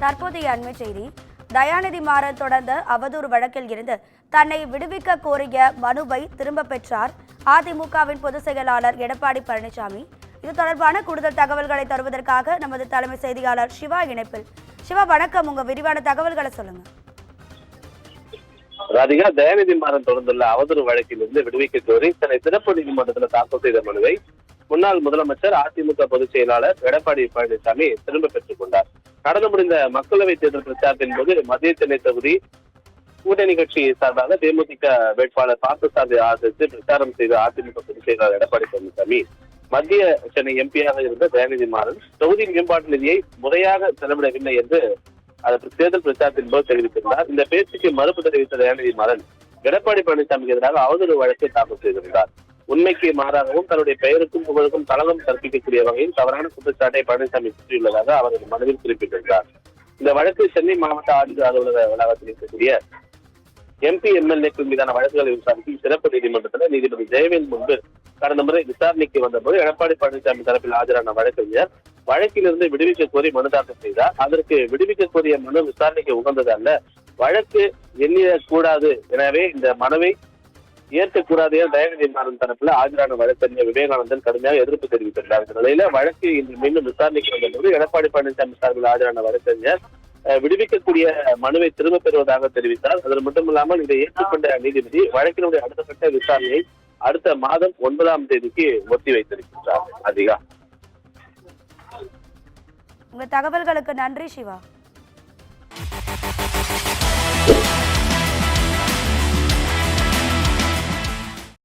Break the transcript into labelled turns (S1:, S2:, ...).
S1: தற்போதைய அண்மை செய்தி. தயாநிதி மாறன் தொடர்ந்த அவதூறு வழக்கில் இருந்து தன்னை விடுவிக்க கோரிய மனுவை திரும்ப பெற்றார் அதிமுகவின் பொதுச் செயலாளர் எடப்பாடி பழனிசாமி. இது தொடர்பான கூடுதல் தகவல்களை தருவதற்காக நமது தலைமை செய்தியாளர் சிவா இணைப்பில். சிவா வணக்கம், உங்க விரிவான தகவல்களை சொல்லுங்க.
S2: ராதிகா, தயாநிதி மாறன் தொடர்ந்துள்ள அவதூறு வழக்கிலிருந்து விடுவிக்க கோரி தன்னை சிறப்பு நீதிமன்றத்தில் தாக்கல் செய்த மனுவை முன்னாள் முதலமைச்சர் அதிமுக பொதுச் செயலாளர் எடப்பாடி பழனிசாமி திரும்ப பெற்றுக் கொண்டார். நடந்து முடிந்த மக்களவைத் தேர்தல் பிரச்சாரத்தின் போது மத்திய சென்னை தொகுதி கூட்டணி கட்சி சார்பாக தேமுதிக வேட்பாளர் பார்த்தசாரதி ஆதரித்து பிரச்சாரம் செய்த அதிமுக பொதுச் செயலாளர் எடப்பாடி பழனிசாமி மத்திய சென்னை எம்பியாக இருந்த தயாநிதி மாறன் தொகுதி மேம்பாட்டு நிதியை முறையாக செலவிடவில்லை என்று தேர்தல் பிரச்சாரத்தின் போது தெரிவித்திருந்தார். இந்த பேச்சுக்கு மறுப்பு தெரிவித்த தயாநிதி மாறன் எடப்பாடி பழனிசாமிக்கு எதிராக அவதூறு வழக்கை தாக்கல் செய்திருந்தார். உண்மைக்கு மாறாகவும் தன்னுடைய பெயருக்கும் புகழுக்கும் களங்கம் கற்பிக்கக்கூடிய வகையில் தவறான குற்றச்சாட்டை பழனிசாமி சுற்றியுள்ளதாக அவரது மனுவில் குறிப்பிட்டிருந்தார். இந்த வழக்கு சென்னை மாவட்ட ஆட்சியர் அலுவலக வளாகத்தில் இருக்கக்கூடிய எம்பி எம்எல்ஏக்கள் மீதான வழக்குகளை விசாரிக்கும் சிறப்பு நீதிமன்றத்தில் நீதிபதி ஜெயவேல் முன்பு கடந்த முறை விசாரணைக்கு வந்தபோது எடப்பாடி பழனிசாமி தரப்பில் ஆஜரான வழக்கறிஞர் வழக்கிலிருந்து விடுவிக்க கோரி மனு தாக்கல் செய்தார். அதற்கு விடுவிக்க கோரிய மனு விசாரணைக்கு உகந்தது அல்ல, வழக்கு எண்ணிடக்கூடாது, எனவே இந்த மனுவை ஏற்கக்கூடாது என தயாநிதி மாறன் தரப்புல ஆஜரான வழக்கறிஞர் விவேகானந்தன் கடுமையாக எதிர்ப்பு தெரிவித்திருந்தார். இந்த நிலையில வழக்கு இன்று மீண்டும் விசாரணைக்கு வந்தபோது எடப்பாடி பழனிசாமி சார்பில் ஆஜரான வழக்கறிஞர் விடுவிக்கக்கூடிய மனுவை திரும்ப பெறுவதாக தெரிவித்தார். அது மட்டுமில்லாமல் இதை ஏற்றுக்கொண்ட நீதிபதி வழக்கினுடைய அடுத்த கட்ட விசாரணையை அடுத்த மாதம் 9ஆம் தேதிக்கு ஒத்தி வைத்திருக்கின்றார். அதிகா,
S1: உங்க தகவல்களுக்கு நன்றி சிவா.